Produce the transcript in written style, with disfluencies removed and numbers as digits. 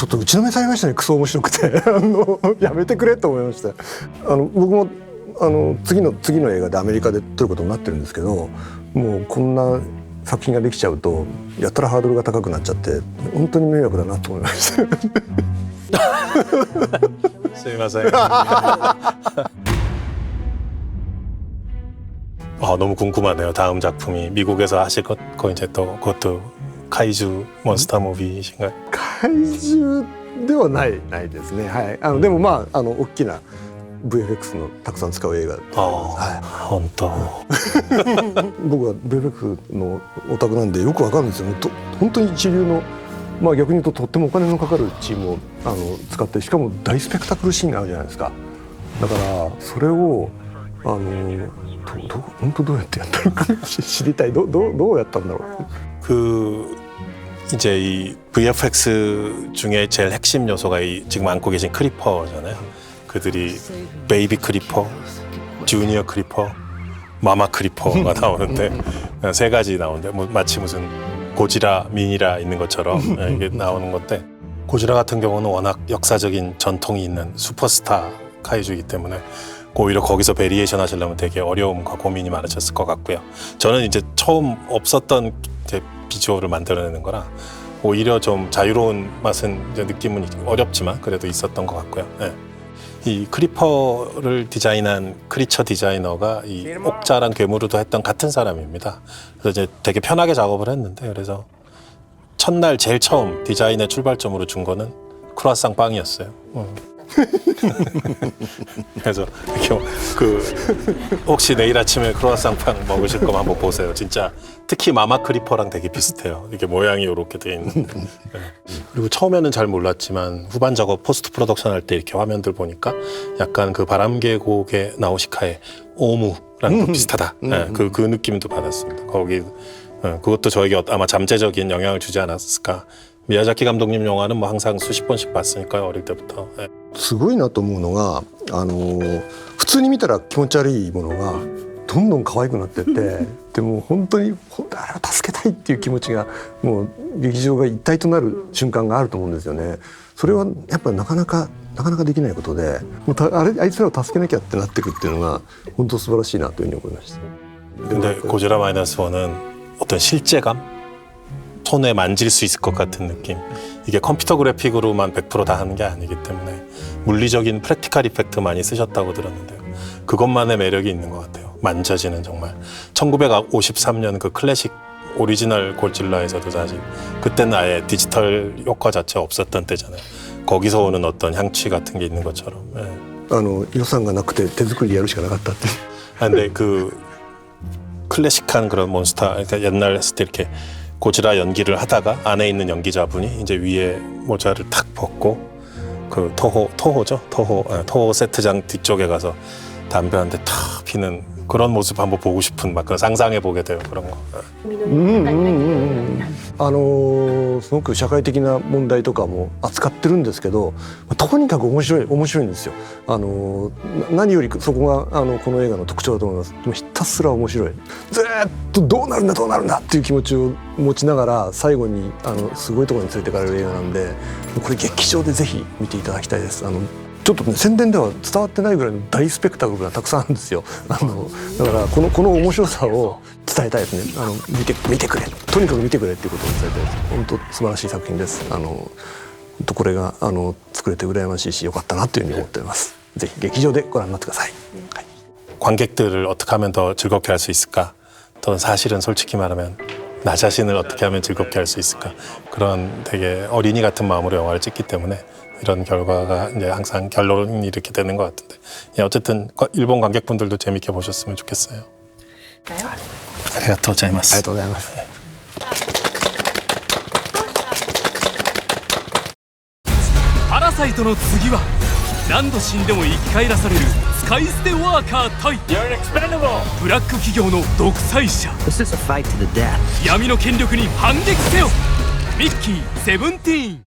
ちょっと打ちのめされましたね。クソ面白くてやめてくれと思いました。僕も次の映画でアメリカで撮ることになってるんですけど、もうこんな作品ができちゃうとやたらハードルが高くなっちゃって本当に迷惑だなと思いましたすみません너무 궁금하네요. 다음 작품이 미국에서 하실 거 이제 또 그것도 카이주 몬스터 무비이신가요? 怪獣ではないですね。はい。でもまあ大きな VFX のたくさん使う映画。本当。僕は VFX のオタクなんでよくわかるんですよね。本当に一流の、まあ逆に言うととってもお金のかかるチームを使って、しかも大スペクタクルシーンがあるじゃないですか。だからそれを本当どうやってやったのか知りたい。どうやったんだろう。이제 이 VFX 중에 제일 핵심 요소가 지금 안고 계신 크리퍼잖아요. 그들이 베이비 크리퍼, 주니어 크리퍼, 마마 크리퍼가 나오는데 세 가지 나오는데 마치 무슨 고지라, 미니라 있는 것처럼 이게 나오는 건데, 고지라 같은 경우는 워낙 역사적인 전통이 있는 슈퍼스타 카이주이기 때문에 오히려 거기서 베리에이션 하시려면 되게 어려움과 고민이 많으셨을 것 같고요. 저는 이제 처음 없었던 이제 비주얼을 만들어내는 거라 오히려 좀 자유로운 맛은 이제 느낌은 어렵지만 그래도 있었던 것 같고요. 네. 이 크리퍼를 디자인한 크리처 디자이너가 이 옥자랑 괴물도 했던 같은 사람입니다. 그래서 이제 되게 편하게 작업을 했는데, 그래서 첫날 제일 처음 디자인의 출발점으로 준 거는 크루아상 빵이었어요. 그래서 혹시 내일 아침에 크루아상 빵 먹으실 거면 한번 보세요. 진짜 특히 마마 크리퍼랑 되게 비슷해요. 이게 모양이 이렇게 돼 있는. 네. 그리고 처음에는 잘 몰랐지만 후반 작업 포스트 프로덕션 할 때 이렇게 화면들 보니까 약간 그 바람계곡의 나우시카의 오무랑 또 비슷하다. 네, 그 느낌도 받았습니다. 거기 그것도 저에게 아마 잠재적인 영향을 주지 않았을까. 미야자키 감독님 영화는 뭐 항상 수십 번씩 봤으니까요, 어릴 때부터. すごいなと思うのが、普通に見たら気持ち悪いものがどんどん可愛くなってって、でも本当にあれを助けたいっていう気持ちがもう劇場が一体となる瞬間があると思うんですよね。それはやっぱりなかなかできないことで、もうあいつらを助けなきゃってなってくっていうのが本当素晴らしいなというふうに思いました。 근데 고지라 마이너스 원은 어떤 실제감? 손에 만질 수 있을 것 같은 느낌. 이게 컴퓨터 그래픽으로만 100% 다 하는 게 아니기 때문에 물리적인 프랙티컬 이펙트 많이 쓰셨다고 들었는데요. 그것만의 매력이 있는 것 같아요. 만져지는 정말. 1953년 그 클래식 오리지널 골질라에서도 사실 그때는 아예 디지털 효과 자체 없었던 때잖아요. 거기서 오는 어떤 향취 같은 게 있는 것처럼. 예. 予算がなくて手作りでやるしかなかったって。 근데 클래식한 그런 몬스터, 그러니까 옛날 했을 때 이렇게 고지라 연기를 하다가 안에 있는 연기자분이 이제 위에 모자를 탁 벗고 그 토호 세트장 뒤쪽에 가서 담배 한 대 탁 피는 그런 모습 한번 보고 싶은 막 그런 상상해 보게 돼요. 그런 거. すごく社会的な問題とかも扱ってるんですけど、とにかく面白いんですよ。何よりそこがこの映画の特徴だと思います。でもひたすら面白い。ずーっとどうなるんだっていう気持ちを持ちながら最後にすごいところに連れてかれる映画なんで、これ劇場でぜひ見ていただきたいです。ちょっとね、宣伝では伝わってないぐらいの大スペクタクルがたくさんあるんですよ。だからこの面白さを伝えたいですね。見てくれ、とにかく見てくれっていうことを伝えたいです。本当素晴らしい作品です。これが作れて羨ましいし、よかったなというふうに思っています。ぜひ劇場でご覧になってください。はい、 관객들을 어떻게 하면 더 즐겁게 할 수 있을까? 또는 사실은 솔직히 말하면 나 자신을 어떻게 하면 즐겁게 할 수 있을까? 그런 되게 어린이 같은 마음으로 영화를 찍기 때문에 이런 결과가 이제 항상 결론이 이렇게 되는 것 같은데, 예, 어쨌든 일본 관객분들도 재밌게 보셨으면 좋겠어요. 아리가토 고자이마스. ありがとうございます。パラサイトの次は何度死んでも生き返らされる使い捨てワーカー対ブラック企業の独裁者。闇の権力に反撃せよ。ミッキー17。